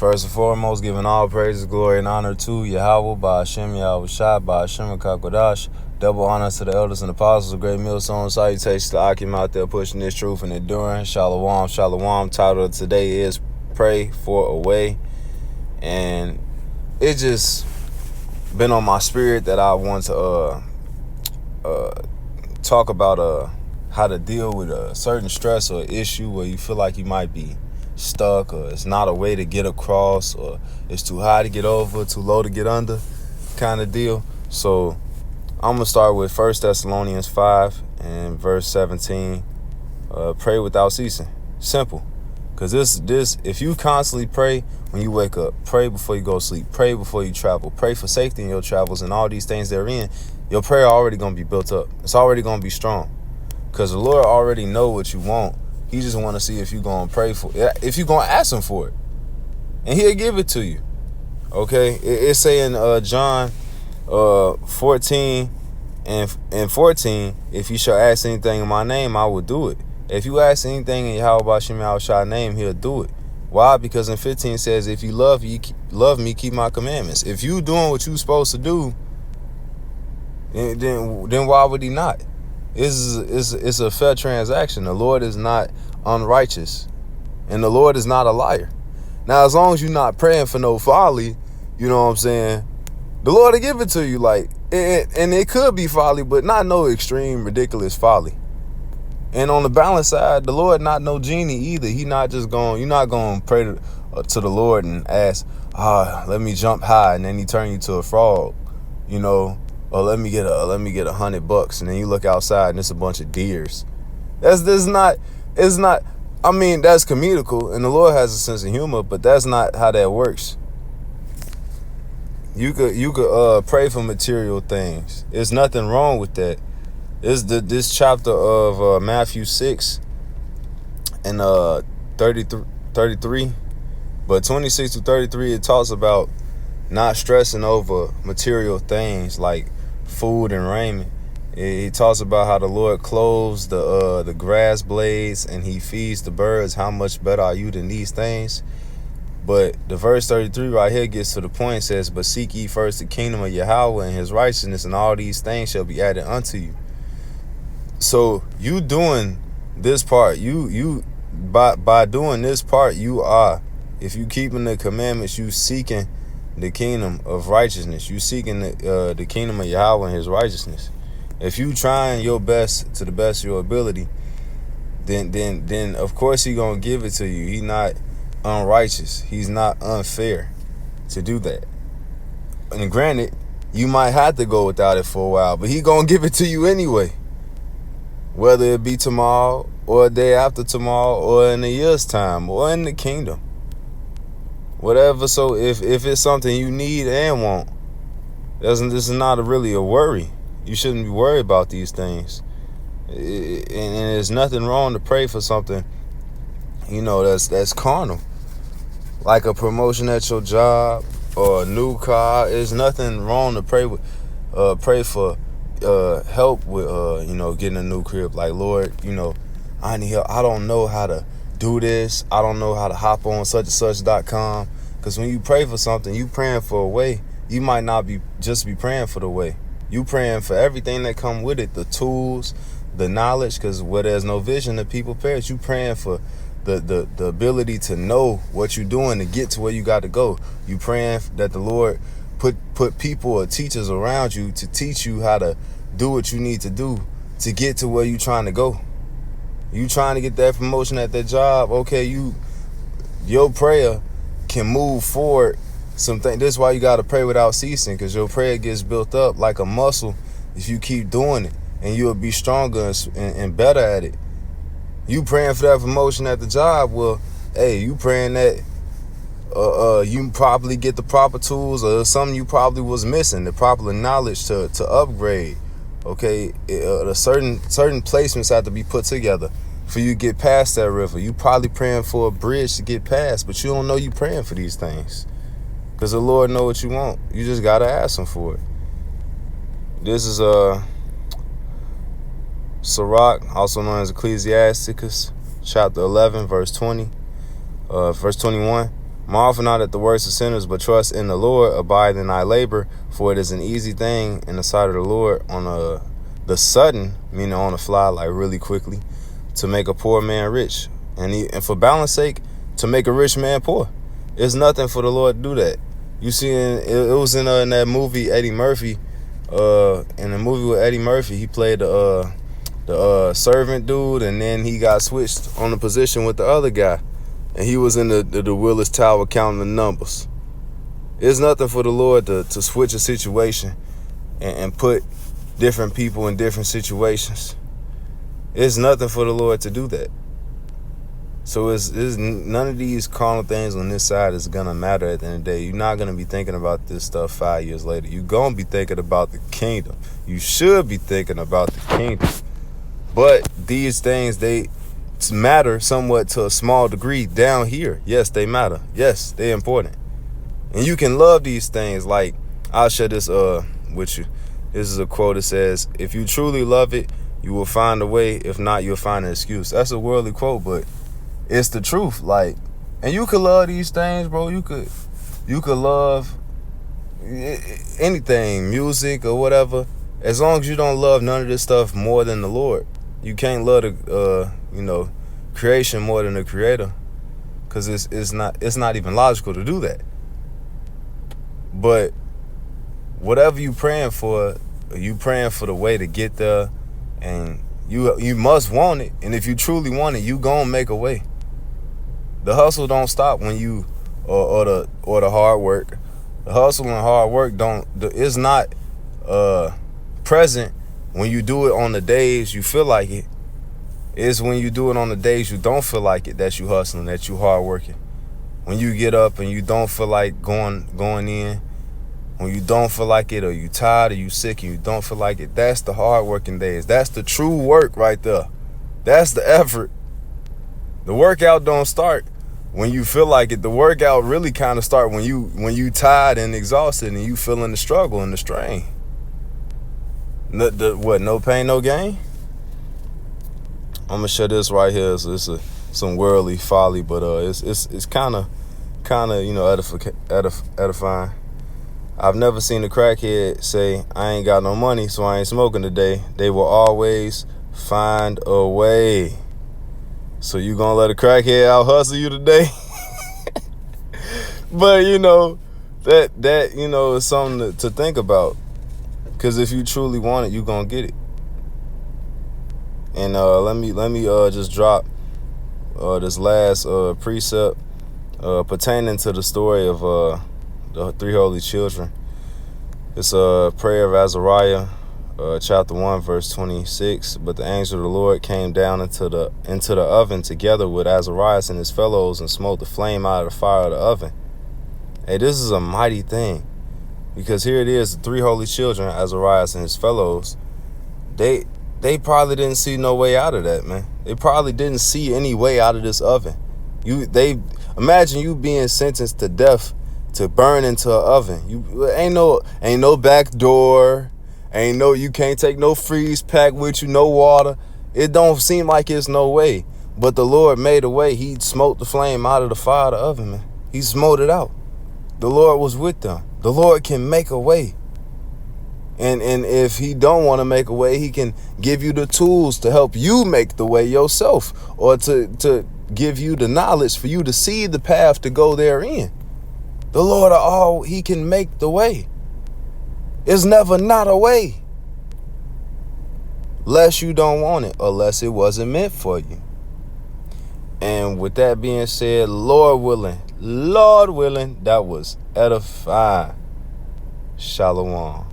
First and foremost, giving all praises, glory, and honor to Yahweh, Ba'ashem Yahushua, Ba'ashem HaKakodash. Double honor to the elders and apostles of Great Millstone. Salutations to Akim out there pushing this truth and enduring. Shalom, shalom. Title of today is Pray for a Way. And it just been on my spirit that I want to talk about how to deal with a certain stress or issue where you feel like you might be stuck, or it's not a way to get across, or it's too high to get over, too low to get under kind of deal. So I'm going to start with 1 Thessalonians 5 and verse 17. Pray without ceasing. Simple. Because this, if you constantly pray when you wake up, pray before you go to sleep, pray before you travel, pray for safety in your travels and all these things therein, your prayer already going to be built up. It's already going to be strong. Because the Lord already know what you want. He just want to see if you're going to pray for it, if you're going to ask him for it. And he'll give it to you. Okay? It's saying John 14 and 14, if you shall ask anything in my name, I will do it. If you ask anything in Yahweh Ba'ashem Yahushua's name, he'll do it. Why? Because in 15 it says, if you love me, keep my commandments. If you doing what you're supposed to do, then why would he not? It's a fair transaction. The Lord is not unrighteous, and the Lord is not a liar. Now, as long as you're not praying for no folly, you know what I'm saying, the Lord will give it to you. Like, and it could be folly, but not no extreme, ridiculous folly. And on the balance side, the Lord not no genie either. He not just going, you're not going to pray to the Lord and ask, let me jump high, and then he turn you to a frog, you know. Or let me get $100, and then you look outside and it's a bunch of deers. It's not. I mean, that's comedical, and the Lord has a sense of humor, but that's not how that works. You could pray for material things. There's nothing wrong with that. This chapter of Matthew 6 and 33, but 26 to 33, it talks about not stressing over material things like food and raiment. He talks about how the Lord clothes the grass blades and he feeds the birds. How much better are you than these things? But the verse 33 right here gets to the point. It says, but seek ye first the kingdom of Yahweh and his righteousness, and all these things shall be added unto you. So you doing this part, you by doing this part, you are, if you keeping the commandments, you seeking the kingdom of righteousness. You seeking the kingdom of Yahweh and his righteousness. If you trying your best to the best of your ability, then of course he gonna give it to you. He not unrighteous. He's not unfair to do that. And granted, you might have to go without it for a while, but he gonna give it to you anyway. Whether it be tomorrow or a day after tomorrow or in a year's time or in the kingdom. Whatever. So if it's something you need and want, this is not really a worry. You shouldn't be worried about these things. And there's nothing wrong to pray for something, you know, that's carnal, like a promotion at your job or a new car. There's nothing wrong to pray for help with you know, getting a new crib. Like, Lord, you know, I need help. I don't know how to do this. I don't know how to hop on such and such.com. Because when you pray for something, you praying for a way. You might not be just be praying for the way. You praying for everything that come with it, the tools, the knowledge. Because where there's no vision, the people perish. You praying for the ability to know what you're doing to get to where you got to go. You praying that the Lord put people or teachers around you to teach you how to do what you need to do to get to where you trying to go. You trying to get that promotion at that job, okay, your prayer can move forward something. This is why you got to pray without ceasing, because your prayer gets built up like a muscle if you keep doing it, and you'll be stronger and better at it. You praying for that promotion at the job, well, hey, you praying that you probably get the proper tools or something you probably was missing, the proper knowledge to upgrade. Okay, certain placements have to be put together for you to get past that river. You probably praying for a bridge to get past, but you don't know you praying for these things, because the Lord know what you want. You just gotta ask him for it. This is Sirach, also known as Ecclesiasticus, chapter 11, verse 20, verse 21. Marvel not at the works of sinners, but trust in the Lord. Abide in thy labor, for it is an easy thing in the sight of the Lord on the sudden, meaning on the fly, like really quickly, to make a poor man rich. And for balance sake, to make a rich man poor. It's nothing for the Lord to do that. You see, it was in that movie, Eddie Murphy. In the movie with Eddie Murphy, he played the servant dude, and then he got switched on the position with the other guy. And he was in the Willis Tower counting the numbers. It's nothing for the Lord to switch a situation and put different people in different situations. It's nothing for the Lord to do that. So it's none of these carnal things on this side is going to matter at the end of the day. You're not going to be thinking about this stuff 5 years later. You're going to be thinking about the kingdom. You should be thinking about the kingdom. But these things, they matter somewhat to a small degree down here. Yes, they matter. Yes, they're important. And you can love these things. Like, I'll share this with you. This is a quote that says, if you truly love it, you will find a way. If not, you'll find an excuse. That's a worldly quote, but it's the truth. Like, and you could love these things, bro. You could love anything, music or whatever, as long as you don't love none of this stuff more than the Lord. You can't love the creation more than the creator, because it's not even logical to do that. But whatever you praying for the way to get there, and you must want it. And if you truly want it, you gonna make a way. The hustle don't stop when you or the hard work. The hustle and hard work is not present when you do it on the days you feel like it. It's when you do it on the days you don't feel like it that you hustling, that you hard working. When you get up and you don't feel like going in, when you don't feel like it, or you tired, or you sick and you don't feel like it, that's the hard working days. That's the true work right there. That's the effort. The workout don't start when you feel like it. The workout really kind of start when you tired and exhausted and you feeling the struggle and the strain. No pain, no gain? I'm gonna share this right here. So it's some worldly folly, but it's kind of edifying. I've never seen a crackhead say, I ain't got no money, so I ain't smoking today. They will always find a way. So you gonna let a crackhead out hustle you today? But that is something to think about. Because if you truly want it, you gonna get it. And let me just drop this last precept pertaining to the story of the three holy children. It's a prayer of Azariah, chapter 1, verse 26. But the angel of the Lord came down into the oven together with Azarias and his fellows, and smote the flame out of the fire of the oven. Hey, this is a mighty thing. Because here it is, the three holy children, Azarias and his fellows, they probably didn't see no way out of that, man. They probably didn't see any way out of this oven. Imagine you being sentenced to death to burn into an oven. You ain't no back door, you can't take no freeze pack with you, no water. It don't seem like it's no way. But the Lord made a way. He smote the flame out of the fire of the oven, man. He smote it out. The Lord was with them. The Lord can make a way. And if he don't want to make a way, he can give you the tools to help you make the way yourself, or to give you the knowledge for you to see the path to go therein. The Lord, he can make the way. It's never not a way. Lest you don't want it, unless it wasn't meant for you. And with that being said, Lord willing, that was edifying. Shalom.